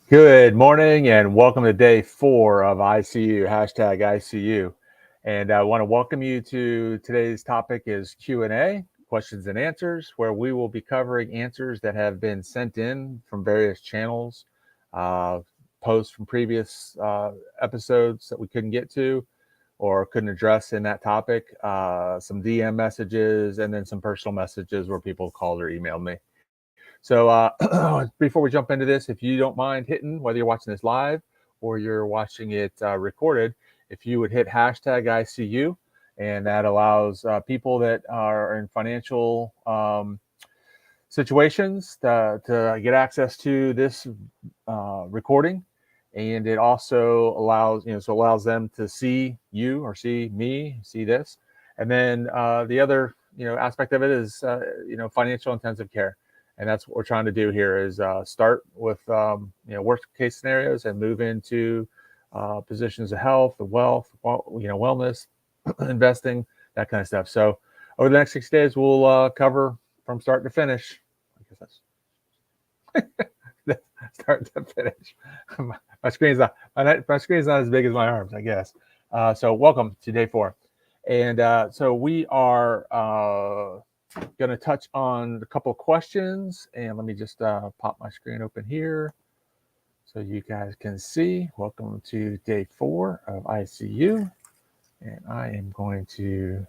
Good morning and welcome to day 4 of ICU, hashtag ICU. And I want to welcome you to today's topic is Q&A, questions and answers, where we will be covering answers that have been sent in from various channels, uh, posts from previous episodes that we couldn't get to or couldn't address in that topic, some DM messages, and then some personal messages where people called or emailed me. So before we jump into this, if you don't mind hitting, whether you're watching this live or you're watching it recorded, if you would hit hashtag ICU, and that allows people that are in financial situations to get access to this recording. And it also allows them to see you or see me, see this. And then the other, aspect of it is, financial intensive care. And that's what we're trying to do here is start with, worst case scenarios and move into positions of health, the wealth, wellness, investing, that kind of stuff. So over the next 6 days, we'll cover from start to finish. I guess that's start to finish. My screen's not as big as my arms, I guess. So welcome to day 4, and so we are going to touch on a couple of questions. And let me just pop my screen open here so you guys can see. Welcome to day 4 of ICU, and I am going to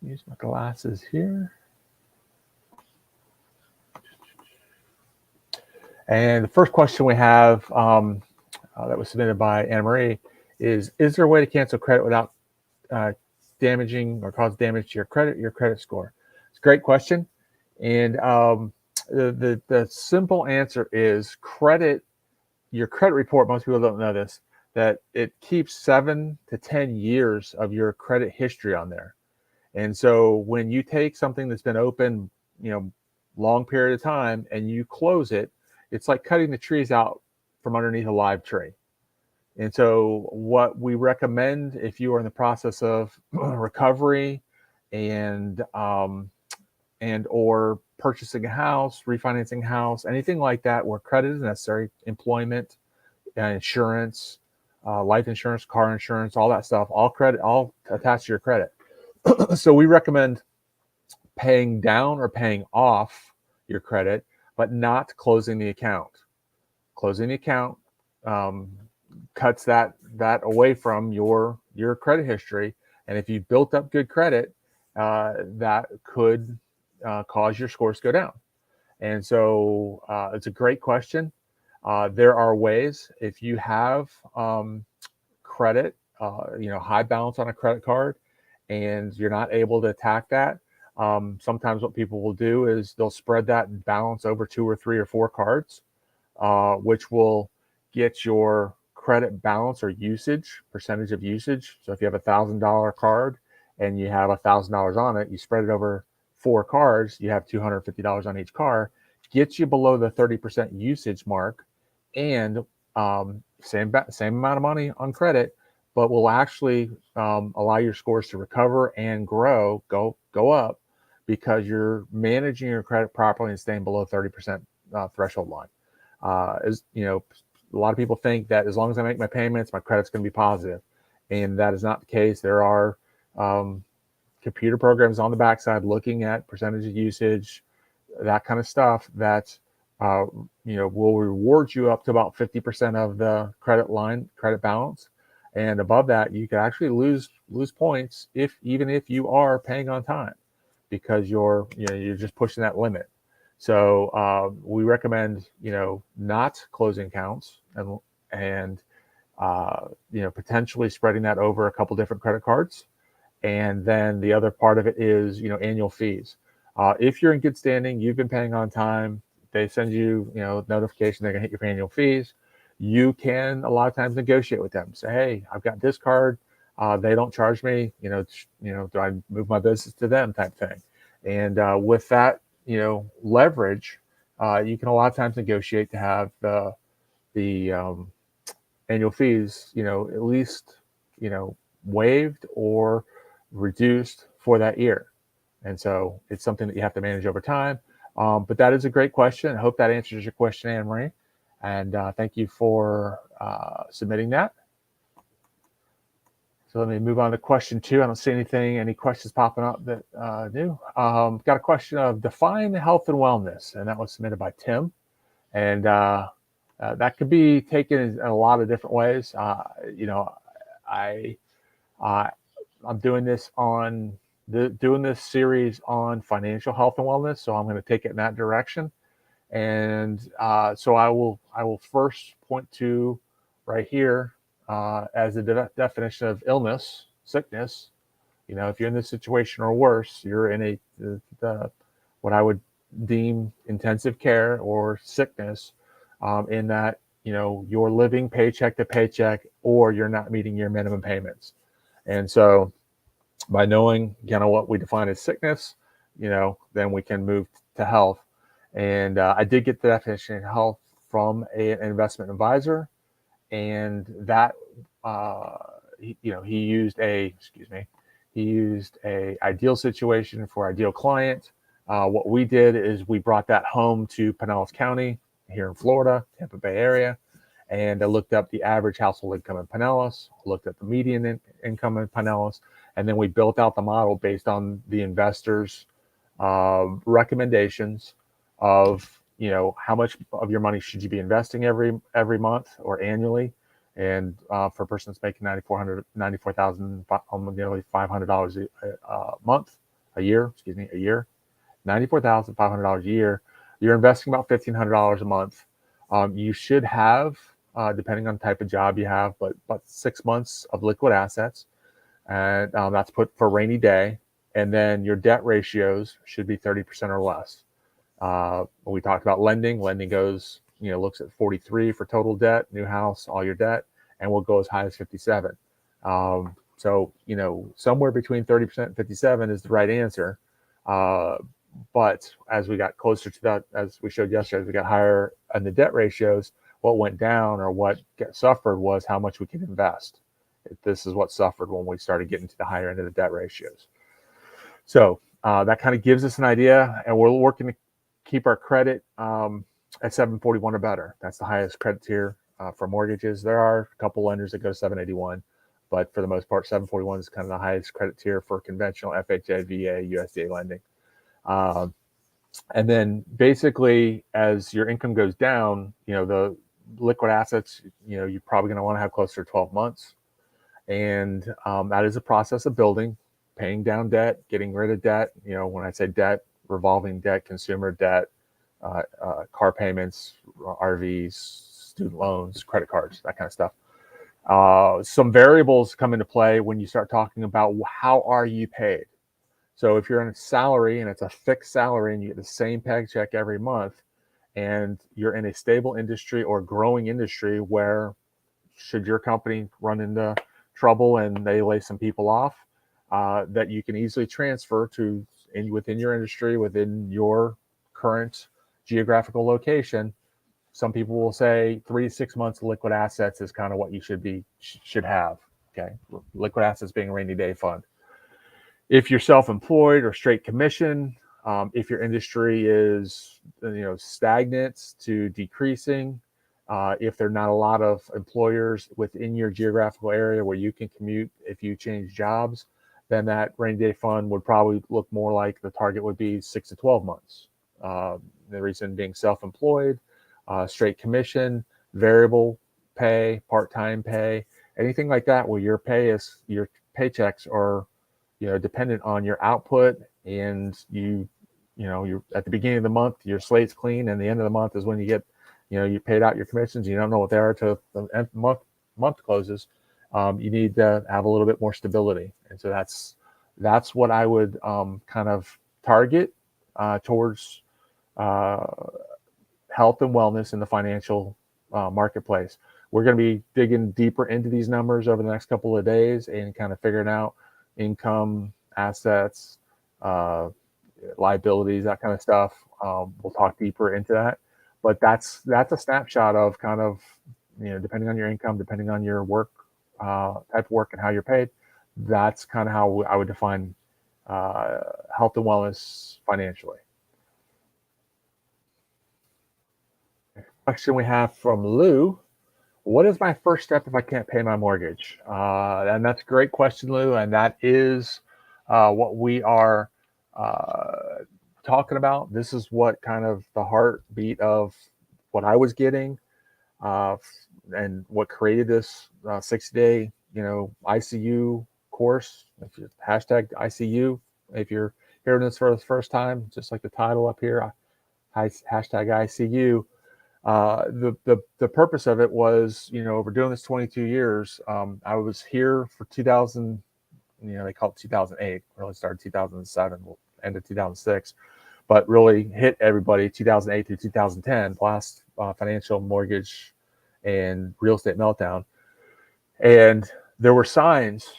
use my glasses here. And the first question we have that was submitted by Anna Marie is there a way to cancel credit without damaging or cause damage to your credit score? It's a great question. And the simple answer is your credit report, most people don't know this, that it keeps 7 to 10 years of your credit history on there. And so when you take something that's been open, long period of time and you close it, it's like cutting the trees out from underneath a live tree. And so what we recommend if you are in the process of recovery and or purchasing a house, refinancing a house, anything like that where credit is necessary, employment, insurance, life insurance, car insurance, all that stuff, all attached to your credit. So we recommend paying down or paying off your credit, but not closing the account. Closing the account cuts that away from your credit history, and if you built up good credit, that could cause your scores to go down. And so it's a great question. There are ways if you have credit, high balance on a credit card, and you're not able to attack that. Sometimes what people will do is they'll spread that balance over 2 or 3 or 4 cards, which will get your credit balance or usage, percentage of usage. So if you have $1,000 card and you have $1,000 on it, you spread it over 4 cards, you have $250 on each card, gets you below the 30% usage mark, and same amount of money on credit, but will actually allow your scores to recover and go up because you're managing your credit properly and staying below 30% threshold line. A lot of people think that as long as I make my payments, my credit's going to be positive, and that is not the case. There are computer programs on the backside looking at percentage of usage, that kind of stuff that will reward you up to about 50% of the credit balance, and above that you could actually lose points even if you are paying on time because you're just pushing that limit. So we recommend not closing accounts and potentially spreading that over a couple different credit cards. And then the other part of it is annual fees. If you're in good standing, you've been paying on time, they send you notification they're gonna hit your annual fees. You can a lot of times negotiate with them. Say, hey, I've got this card. They don't charge me. Do I move my business to them type thing? And with that leverage, you can a lot of times negotiate to have the annual fees at least waived or reduced for that year. And so it's something that you have to manage over time. But that is a great question. I hope that answers your question, Anne Marie. And thank you for submitting that. So let me move on to question 2. I don't see any questions popping up that new. Got a question of define health and wellness, and that was submitted by Tim. And that could be taken in a lot of different ways. I'm doing this doing this series on financial health and wellness, so I'm going to take it in that direction. And so I will first point to right here as a definition of illness, sickness. If you're in this situation or worse, you're in what I would deem intensive care or sickness, in that you're living paycheck to paycheck, or you're not meeting your minimum payments. And so by knowing what we define as sickness, then we can move to health. And I did get the definition of health from an investment advisor, and that he used a ideal situation for ideal client. What we did is we brought that home to Pinellas County here in Florida, Tampa Bay area, and I looked up the average household income in Pinellas, looked at the median income in Pinellas, and then we built out the model based on the investors' recommendations of how much of your money should you be investing every month or annually. And for a person that's making $94,000, nearly $500 a year, $94,500 a year, you're investing about $1,500 a month. You should have, depending on the type of job you have, but 6 months of liquid assets, and that's put for rainy day. And then your debt ratios should be 30% or less. We talked about lending. Lending goes, looks at 43 for total debt, new house, all your debt, and will go as high as 57. So, somewhere between 30% and 57 is the right answer. But as we got closer to that, as we showed yesterday, as we got higher in the debt ratios, what went down or what suffered was how much we could invest. This is what suffered when we started getting to the higher end of the debt ratios. So that kind of gives us an idea, and we're working to keep our credit at 741 or better. That's the highest credit tier for mortgages. There are a couple lenders that go to 781, but for the most part, 741 is kind of the highest credit tier for conventional FHA, VA, USDA lending. And then basically, as your income goes down, the liquid assets, you're probably going to want to have closer to 12 months. And that is a process of building, paying down debt, getting rid of debt. When I say debt, revolving debt, consumer debt, car payments, RVs, student loans, credit cards, that kind of stuff. Some variables come into play when you start talking about how are you paid. So if you're in a salary and it's a fixed salary and you get the same paycheck every month, and you're in a stable industry or growing industry where, should your company run into trouble and they lay some people off, that you can easily transfer to within your industry, within your current geographical location. Some people will say 3 to 6 months of liquid assets is kind of what you should have. Okay, liquid assets being a rainy day fund. If you're self-employed or straight commission, if your industry is stagnant to decreasing, if there are not a lot of employers within your geographical area where you can commute if you change jobs, then that rainy day fund would probably look more like the target would be 6 to 12 months. The reason being self-employed, straight commission, variable pay, part-time pay, anything like that where your paychecks are dependent on your output, and you're at the beginning of the month, your slate's clean, and the end of the month is when you get, you paid out your commissions. You don't know what they are till the end month closes. You need to have a little bit more stability, and so that's what I would kind of target towards health and wellness in the financial marketplace. We're going to be digging deeper into these numbers over the next couple of days and kind of figuring out income, assets, liabilities, that kind of stuff. We'll talk deeper into that, but that's a snapshot of kind of, depending on your income, depending on your work, type of work and how you're paid, that's kind of how I would define health and wellness financially. Question we have from Lou. What is my first step if I can't pay my mortgage? And that's a great question, Lou. And that is what we are talking about. This is what kind of the heartbeat of what I was getting uh, and what created this 60-day, ICU course. If you hashtag ICU, if you're hearing this for the first time, just like the title up here, hashtag ICU. The purpose of it was, over doing this 22 years, I was here for 2000. They call it 2008. Really started 2007, ended 2006, but really hit everybody 2008 through 2010, last financial mortgage and real estate meltdown. And there were signs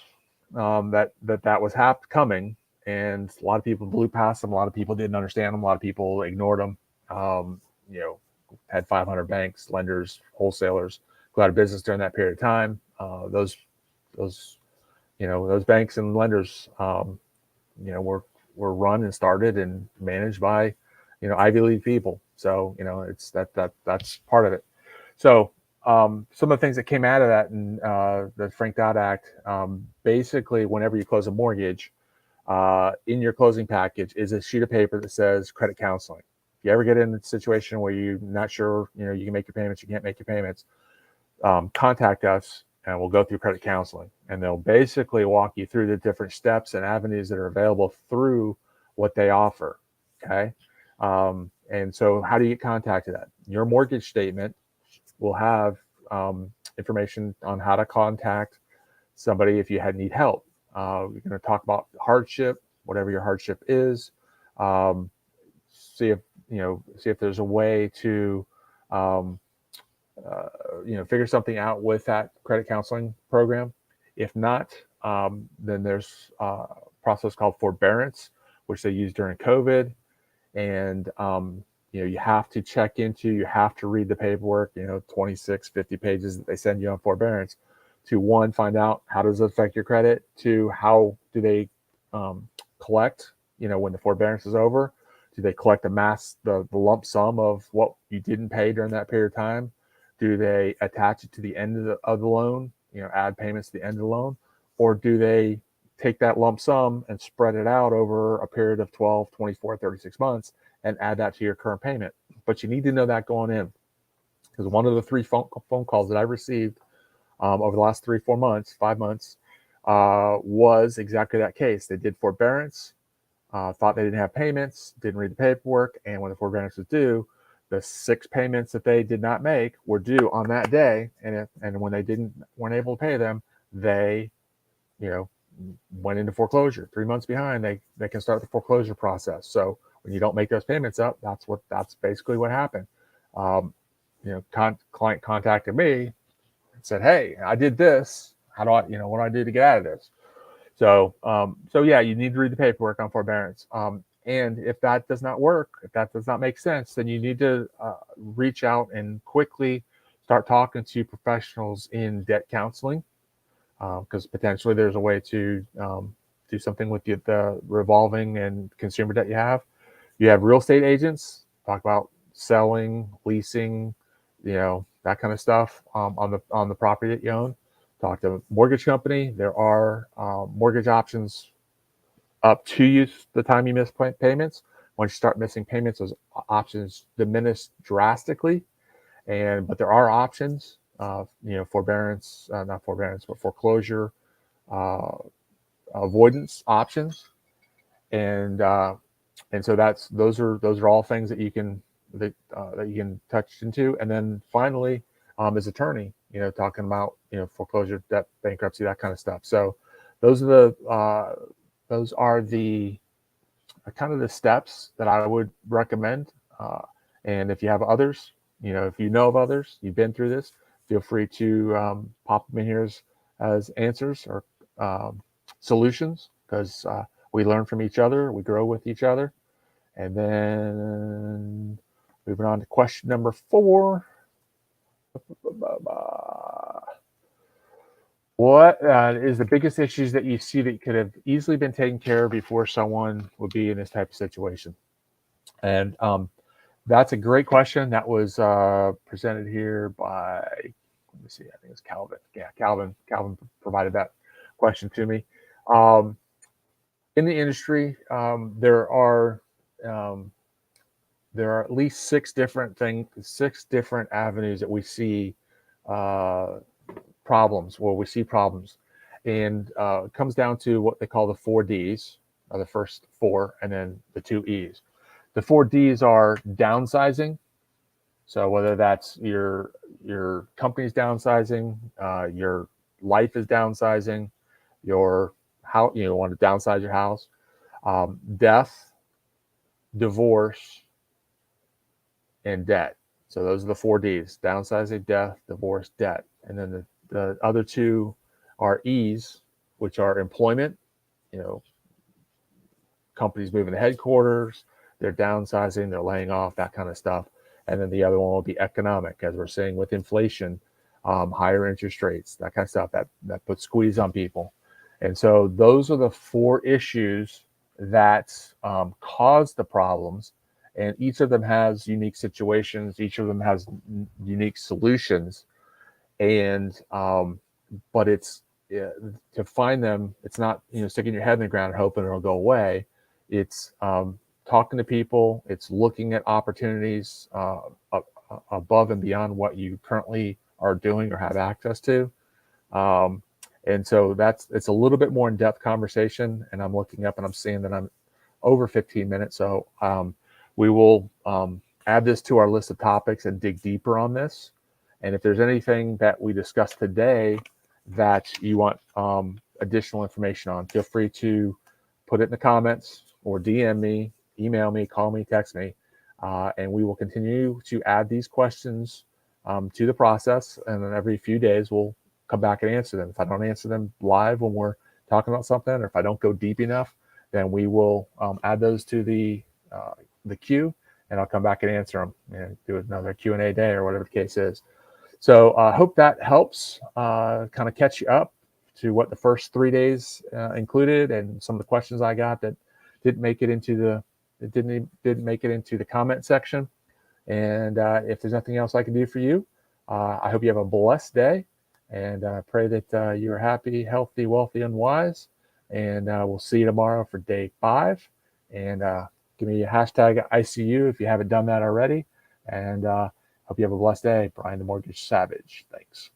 that was coming, and a lot of people blew past them. A lot of people didn't understand them. A lot of people ignored them. You know, had 500 banks, lenders, wholesalers go out of business during that period of time. Those banks and lenders, were run and started and managed by, Ivy League people. So, it's that's part of it. So, some of the things that came out of that in the Frank Dodd Act, basically, whenever you close a mortgage, in your closing package is a sheet of paper that says credit counseling. If you ever get in a situation where you're not sure, you can make your payments, you can't make your payments, contact us and we'll go through credit counseling. And they'll basically walk you through the different steps and avenues that are available through what they offer. Okay. And so how do you get contacted at? Your mortgage statement will have information on how to contact somebody if you need help. We're going to talk about hardship, whatever your hardship is. See if there's a way to figure something out with that credit counseling program. If not, then there's a process called forbearance, which they used during COVID. And you have to check into, you have to read the paperwork, 26, 50 pages that they send you on forbearance to, one, find out how does it affect your credit, two, how do they collect, when the forbearance is over. Do they collect the lump sum of what you didn't pay during that period of time? Do they attach it to the end of the loan, add payments to the end of the loan? Or do they take that lump sum and spread it out over a period of 12, 24, 36 months and add that to your current payment? But you need to know that going in, because one of the three phone calls that I received over the last 3, 4 months, 5 months, was exactly that case. They did forbearance, thought they didn't have payments, didn't read the paperwork, and when the forbearance was due, the 6 payments that they did not make were due on that day, and when they weren't able to pay them, they, went into foreclosure. 3 months behind, they can start the foreclosure process. So when you don't make those payments up, that's basically what happened. Client contacted me and said, "Hey, I did this. How do I, what do I do to get out of this?" So yeah, you need to read the paperwork on forbearance. And if that does not work, if that does not make sense, then you need to reach out and quickly start talking to professionals in debt counseling, because potentially there's a way to do something with the revolving and consumer debt you have. You have real estate agents, talk about selling, leasing, that kind of stuff on the property that you own. Talk to a mortgage company. There are mortgage options up to you the time you miss payments. Once you start missing payments, those options diminish drastically. But there are options, forbearance, not forbearance, but foreclosure, avoidance options, and so those are all things that you can touch into. And then finally, as attorney, talking about foreclosure, debt, bankruptcy, that kind of stuff. So those are the kind of the steps that I would recommend. And if you have others, if you know of others, you've been through this, feel free to pop them in here as answers or solutions, because we learn from each other, we grow with each other. And then moving on to question number 4. What is the biggest issues that you see that could have easily been taken care of before someone would be in this type of situation? And That's a great question. That was presented here by, let me see, I think it's Calvin. Yeah, Calvin provided that question to me. Um, in the industry, um, there are at least six different avenues that we see uh, problems, where we see problems, and it comes down to what they call the 4Ds, or the first four, and then the two E's. The 4Ds are downsizing. So whether that's your company's downsizing, your life is downsizing, your how you want to downsize your house, death, divorce, and debt. So those are the 4Ds: downsizing, death, divorce, debt. And then the other two are E's, which are employment. You know, companies moving the headquarters, they're downsizing, they're laying off, that kind of stuff. And then the other one will be economic, as we're seeing with inflation, higher interest rates, that kind of stuff that puts squeeze on people. And so those are the four issues that cause the problems. And each of them has unique situations. Each of them has unique solutions. And but it's to find them. It's not sticking your head in the ground and hoping it'll go away. It's talking to people. It's looking at opportunities above and beyond what you currently are doing or have access to. Um, and so it's a little bit more in-depth conversation. And I'm looking up and I'm seeing that I'm over 15 minutes. So we will add this to our list of topics and dig deeper on this. And if there's anything that we discussed today that you want additional information on, feel free to put it in the comments or DM me, email me, call me, text me, and we will continue to add these questions to the process. And then every few days, we'll come back and answer them. If I don't answer them live when we're talking about something, or if I don't go deep enough, then we will add those to the queue, and I'll come back and answer them and do another Q&A day or whatever the case is. So I hope that helps kind of catch you up to what the first 3 days included, and some of the questions I got that didn't make it into the comment section. And if there's nothing else I can do for you, I hope you have a blessed day, and I pray that you're happy, healthy, wealthy, and wise. And we'll see you tomorrow for day 5. And give me a hashtag ICU if you haven't done that already. And hope you have a blessed day. Brian the Mortgage Savage. Thanks.